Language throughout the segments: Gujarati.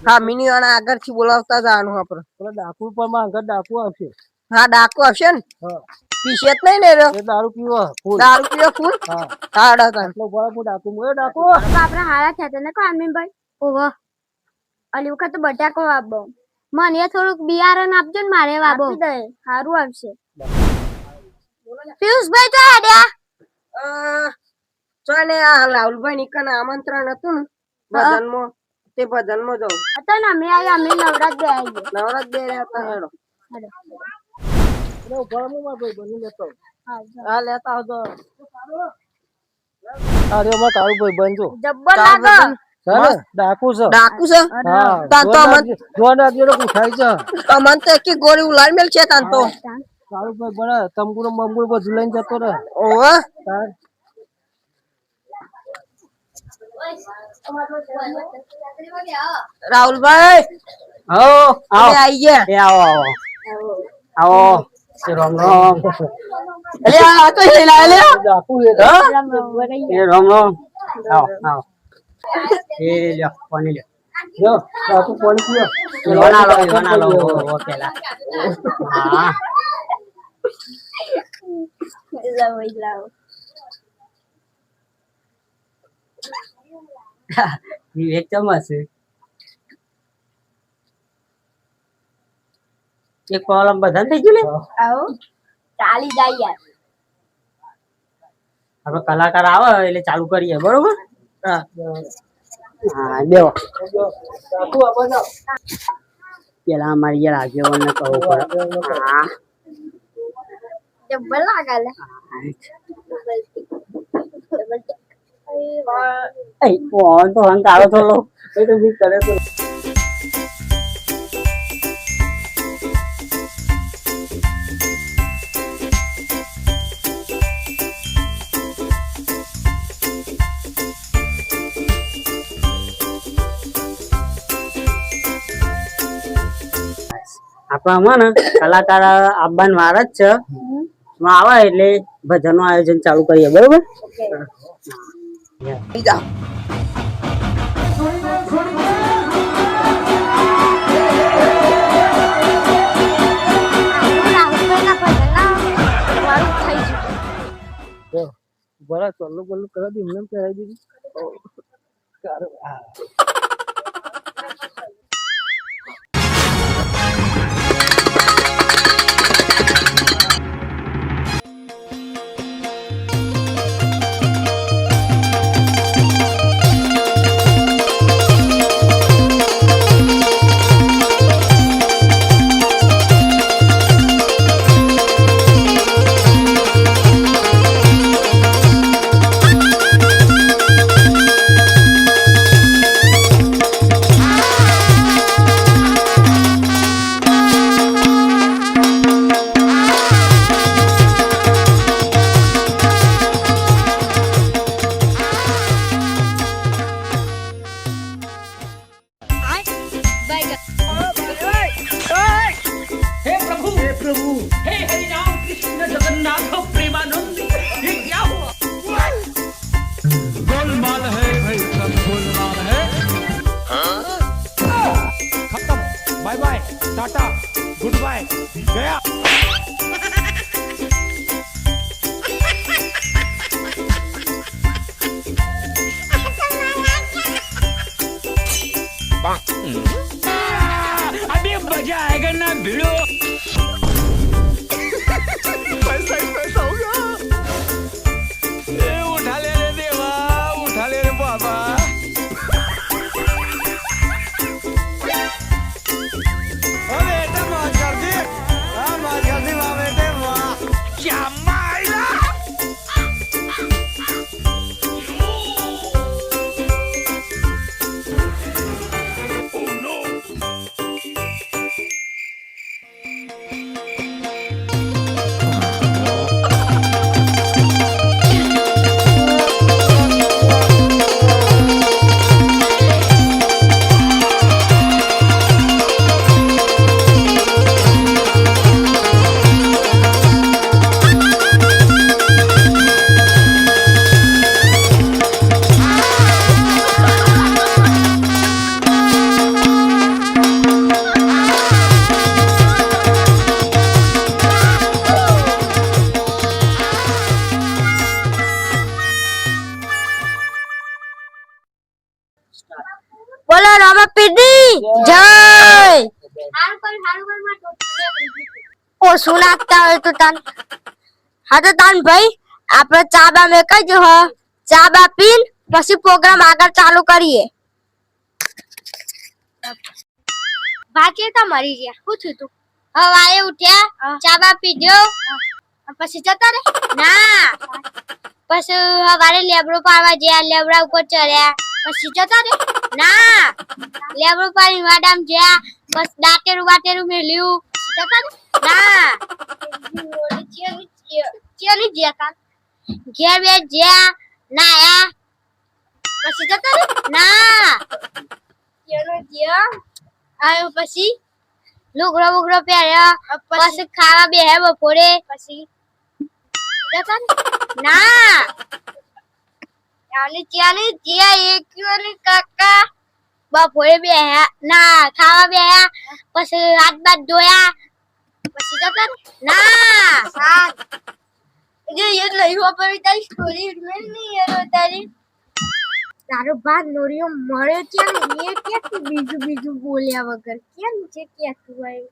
હા મિની વાળા આગળથી બોલાવતા જવાનું આપણે. પેલા ડાકુ પણ માં આગળ ડાકુ આવશે. હા ડાકુ આવશે ને. હા પીશે જ નહીં ને રે. એ દારૂ પીવો ફૂલ. દારૂ પીવો ફૂલ. હા હા ડાકુ. આટલો બળ હું ડાકુ મોય ડાકુ. આપણે હારા થયા ને કાનમીભાઈ. ઓહો અલી વખત તો બટાકો વાબો. મને થોડુંક બિયારણ આપજો ને મારે વાબો. આપી દે સારું આવશે. પિયુષભાઈ તો આડ્યા. ચાલે આ રાહુલભાઈ નીકળને આમંત્રણ હતું ને ભજનમાં તે ભજનમાં જાઉં હતો ને અમે નવરાત બે આવી નવરાત બે હતા હેડો હા લેતા આવજો અરે માં કાળુ ભાઈ બનજો જબ્બર લાગે ડાકુ છે હા તાન તો મન જોન આપજો તો ઉઠાઈ છે મન તો એક ગોળી ઉલાડ મેલ છે તાન તો કાળુ ભાઈ બના તમગુરો મમગુરો બધું લઈને જતો રહે ઓહો રાહુલભાઈ આવો આવો આવી ગયા એ આવો આવો રામ રામ અલે આ તો લઈ લા લે ડાકુ એ રામ રામ આવો આવો એ લ્યો પાણી લ્યો જો ડાકુ પાણી પીઓ વના લો ઓકેલા હા વિવેક ચમચ એક પ્રોબ્લેમ બધા થઈ ગયું ને આવો ચાલી જાય યાર આપણે કલાકાર આવે એટલે ચાલુ કરીએ બરોબર હા હા દેવો ડાકુ આ બના પેલા અમારી યાર આગેવાનને કહું પડે હા જબ્બર લાગે લે એ ફોન તો હંકારો થોડો એ તો બી કરે તો આપણામાં ને કલાકાર આવવાની વાર જ છે આવે એટલે ભજનનું આયોજન ચાલુ કરીએ બરોબર બીજા બરા ચાલો બોલો કરા દી એમને કરાવી દીધી bye bye tata good bye गया अभी मजा आएगा ना भिड़ो पैसा ही पैसा होगा उठा ले रे देवा उठा ले रे बाबा બોલો રામાપીરની જય. ઓ શું નાખતા હોય તો તાન. હા તો તાન ભાઈ આપણે ચા બા મેકાઈ જો હ. ચા બા પીન પછી પ્રોગ્રામ આગળ ચાલુ કરીએ. બાકી તો મરી ગયા. શું થયું તું? હવારે ઉઠ્યા, ચા બા પીધો, પછી જતા રે? ના. પછી હવારે લેબડો પાડવા ગયા, લેબડા ઉપર ચડ્યા, પછી જતા રે? ના. લેબડો પાડી વાડામ ગયા, બસ દાંતેરું વાટેરું મેલ્યું, જતા રે? ના. ચેલી ગયા તા? ઘેર બે જ્યા, નાયા, પછી જતા રે? ના. ચેલો ગયા, આયો પછી લુગડો બુગડો પહેર્યા, પછી ખાવા બેહે બપોરે, પછી જતા રે? ના. ચાલી ચાલી જ્યા એકને કાકા બપોરે બેહ્યા, ના ખાવા બેહ્યા, પછી હાથ બાથ ધોયા, પછી જતા રે? ના. સાત જે યે લઈ હો પર તારી સ્ટોરી મેં નહીં યાર તારી. તારો ભાત નોરિયો મળે કેમ એ કે તું બીજું બીજું બોલ્યા વગર કેમ છે કે તું ભાઈ.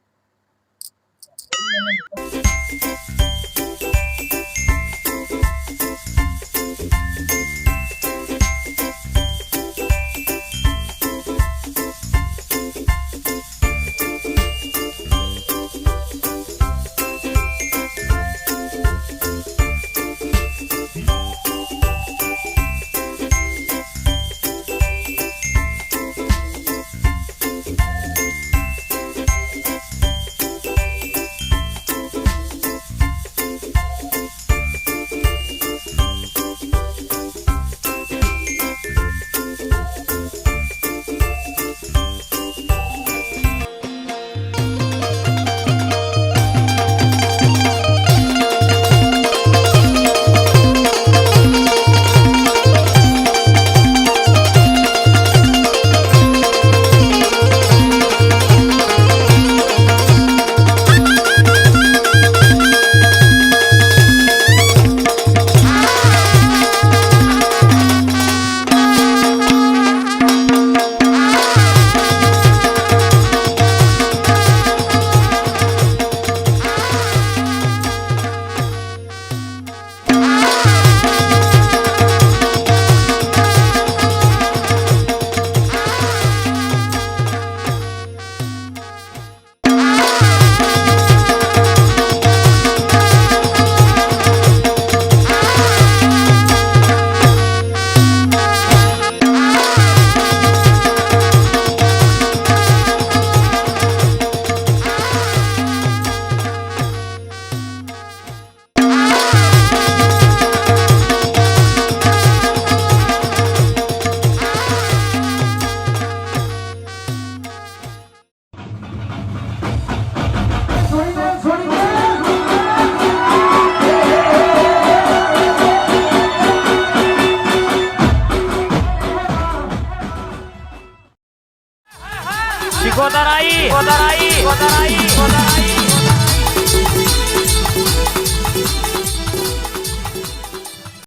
Kotarai.